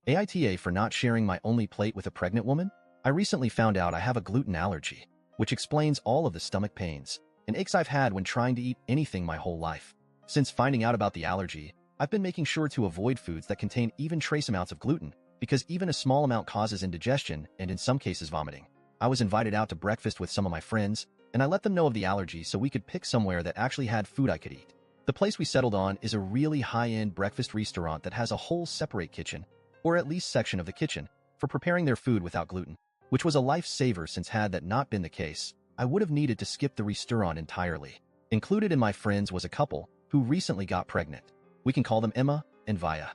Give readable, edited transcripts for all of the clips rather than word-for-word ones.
AITA for not sharing my only plate with a pregnant woman? I recently found out I have a gluten allergy, which explains all of the stomach pains and aches I've had when trying to eat anything my whole life. Since finding out about the allergy, I've been making sure to avoid foods that contain even trace amounts of gluten, because even a small amount causes indigestion and in some cases vomiting. I was invited out to breakfast with some of my friends, and I let them know of the allergy so we could pick somewhere that actually had food I could eat. The place we settled on is a really high-end breakfast restaurant that has a whole separate kitchen, or at least section of the kitchen, for preparing their food without gluten, which was a lifesaver since had that not been the case, I would have needed to skip the restaurant entirely. Included in my friends was a couple who recently got pregnant. We can call them Emma and Vaya.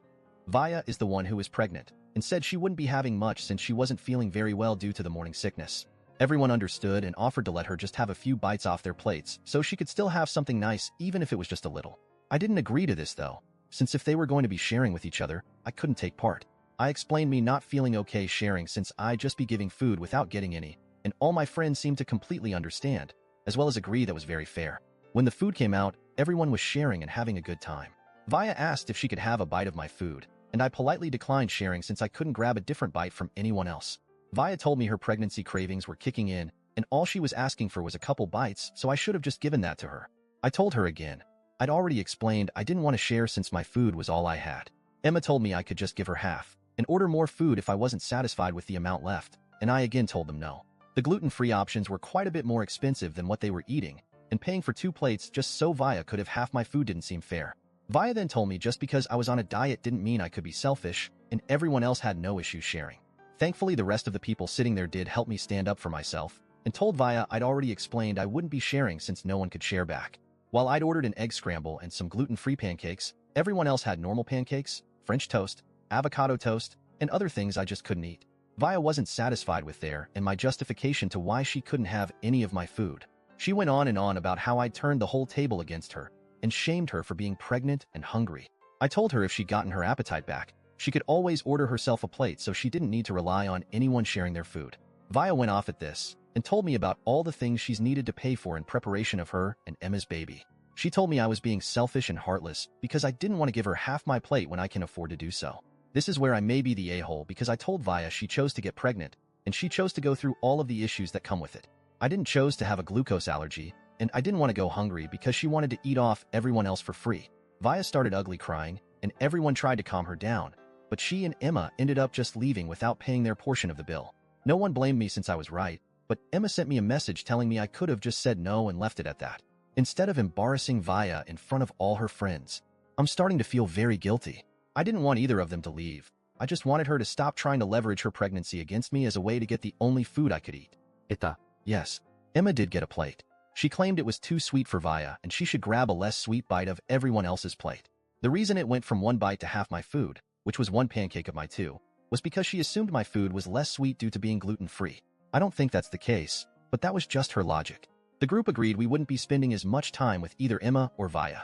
Vaya is the one who is pregnant and said she wouldn't be having much since she wasn't feeling very well due to the morning sickness. Everyone understood and offered to let her just have a few bites off their plates so she could still have something nice even if it was just a little. I didn't agree to this though, since if they were going to be sharing with each other, I couldn't take part. I explained me not feeling okay sharing since I'd just be giving food without getting any, and all my friends seemed to completely understand, as well as agree that was very fair. When the food came out, everyone was sharing and having a good time. Vaya asked if she could have a bite of my food, and I politely declined sharing since I couldn't grab a different bite from anyone else. Vaya told me her pregnancy cravings were kicking in, and all she was asking for was a couple bites, so I should have just given that to her. I told her again. I'd already explained I didn't want to share since my food was all I had. Emma told me I could just give her half and order more food if I wasn't satisfied with the amount left, and I again told them no. The gluten-free options were quite a bit more expensive than what they were eating, and paying for 2 plates just so Vaya could have half my food didn't seem fair. Vaya then told me just because I was on a diet didn't mean I could be selfish, and everyone else had no issue sharing. Thankfully, the rest of the people sitting there did help me stand up for myself, and told Vaya I'd already explained I wouldn't be sharing since no one could share back. While I'd ordered an egg scramble and some gluten-free pancakes, everyone else had normal pancakes, French toast, avocado toast, and other things I just couldn't eat. Vaya wasn't satisfied with there and my justification to why she couldn't have any of my food. She went on and on about how I'd turned the whole table against her and shamed her for being pregnant and hungry. I told her if she'd gotten her appetite back, she could always order herself a plate so she didn't need to rely on anyone sharing their food. Vaya went off at this and told me about all the things she's needed to pay for in preparation of her and Emma's baby. She told me I was being selfish and heartless because I didn't want to give her half my plate when I can afford to do so. This is where I may be the a-hole because I told Vaya she chose to get pregnant and she chose to go through all of the issues that come with it. I didn't choose to have a glucose allergy, and I didn't want to go hungry because she wanted to eat off everyone else for free. Vaya started ugly crying, and everyone tried to calm her down, but she and Emma ended up just leaving without paying their portion of the bill. No one blamed me since I was right, but Emma sent me a message telling me I could have just said no and left it at that, instead of embarrassing Vaya in front of all her friends. I'm starting to feel very guilty. I didn't want either of them to leave. I just wanted her to stop trying to leverage her pregnancy against me as a way to get the only food I could eat. AITA. Yes, Emma did get a plate. She claimed it was too sweet for Vaya and she should grab a less sweet bite of everyone else's plate. The reason it went from 1 bite to half my food, which was 1 pancake of my 2, was because she assumed my food was less sweet due to being gluten-free. I don't think that's the case, but that was just her logic. The group agreed we wouldn't be spending as much time with either Emma or Vaya.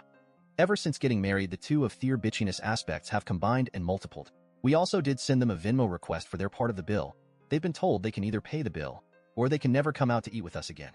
Ever since getting married, the two of their bitchiness aspects have combined and multiplied. We also did send them a Venmo request for their part of the bill. They've been told they can either pay the bill, or they can never come out to eat with us again.